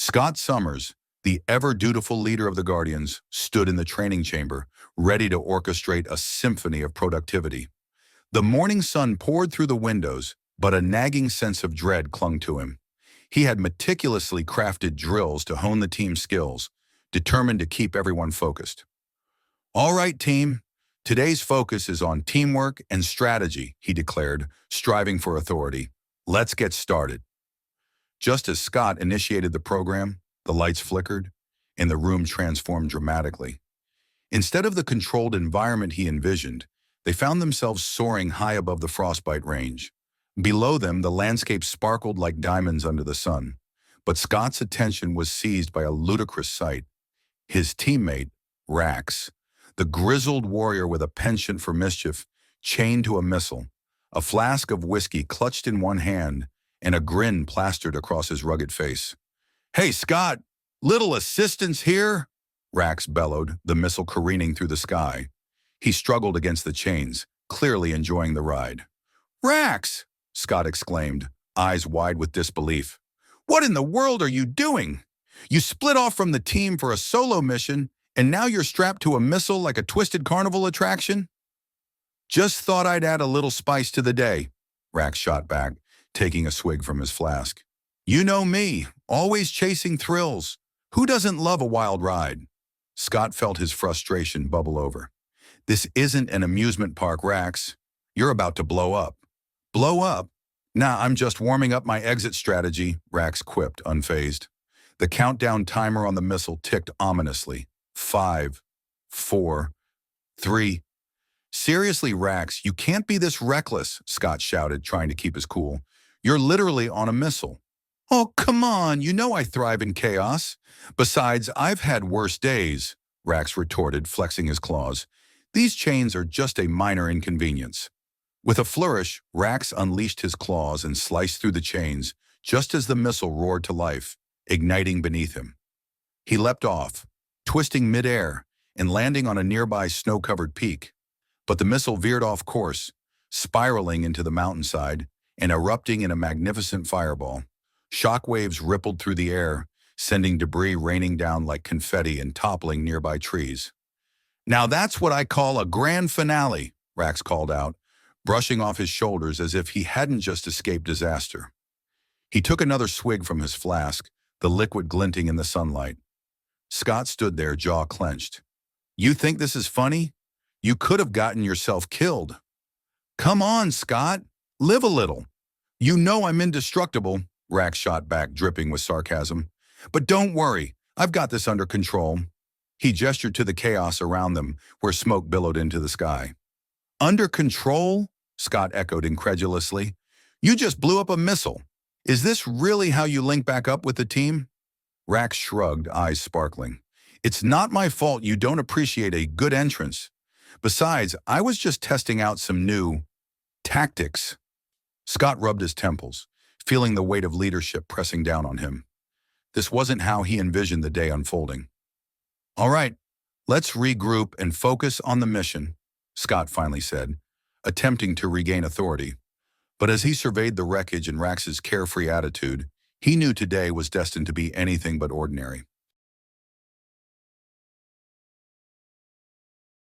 Scott Summers, the ever-dutiful leader of the Guardians, stood in the training chamber, ready to orchestrate a symphony of productivity. The morning sun poured through the windows, but a nagging sense of dread clung to him. He had meticulously crafted drills to hone the team's skills, determined to keep everyone focused. "All right, team. Today's focus is on teamwork and strategy," he declared, striving for authority. "Let's get started." Just as Scott initiated the program, the lights flickered, and the room transformed dramatically. Instead of the controlled environment he envisioned, they found themselves soaring high above the frostbite range. Below them, the landscape sparkled like diamonds under the sun. But Scott's attention was seized by a ludicrous sight. His teammate, Rax, the grizzled warrior with a penchant for mischief, chained to a missile, a flask of whiskey clutched in one hand, and a grin plastered across his rugged face. "Hey, Scott, little assistance here?" Rax bellowed, the missile careening through the sky. He struggled against the chains, clearly enjoying the ride. "Rax!" Scott exclaimed, eyes wide with disbelief. "What in the world are you doing? You split off from the team for a solo mission, and now you're strapped to a missile like a twisted carnival attraction?" "Just thought I'd add a little spice to the day," Rax shot back, taking a swig from his flask. "You know me, always chasing thrills. Who doesn't love a wild ride?" Scott felt his frustration bubble over. "This isn't an amusement park, Rax. You're about to blow up." "Blow up? Nah, I'm just warming up my exit strategy," Rax quipped, unfazed. The countdown timer on the missile ticked ominously. 5, 4, 3. "Seriously, Rax, you can't be this reckless," Scott shouted, trying to keep his cool. "You're literally on a missile." "Oh, come on, you know I thrive in chaos. Besides, I've had worse days," Rax retorted, flexing his claws. "These chains are just a minor inconvenience." With a flourish, Rax unleashed his claws and sliced through the chains, just as the missile roared to life, igniting beneath him. He leapt off, twisting midair and landing on a nearby snow-covered peak. But the missile veered off course, spiraling into the mountainside and erupting in a magnificent fireball. Shockwaves rippled through the air, sending debris raining down like confetti and toppling nearby trees. "Now that's what I call a grand finale," Rax called out, brushing off his shoulders as if he hadn't just escaped disaster. He took another swig from his flask, the liquid glinting in the sunlight. Scott stood there, jaw clenched. "You think this is funny? You could have gotten yourself killed." "Come on, Scott. Live a little." "You know I'm indestructible," Rax shot back, dripping with sarcasm. "But don't worry, I've got this under control." He gestured to the chaos around them, where smoke billowed into the sky. "Under control?" Scott echoed incredulously. "You just blew up a missile. Is this really how you link back up with the team?" Rax shrugged, eyes sparkling. "It's not my fault you don't appreciate a good entrance. Besides, I was just testing out some new tactics." Scott rubbed his temples, feeling the weight of leadership pressing down on him. This wasn't how he envisioned the day unfolding. "All right, let's regroup and focus on the mission," Scott finally said, attempting to regain authority. But as he surveyed the wreckage and Rax's carefree attitude, he knew today was destined to be anything but ordinary.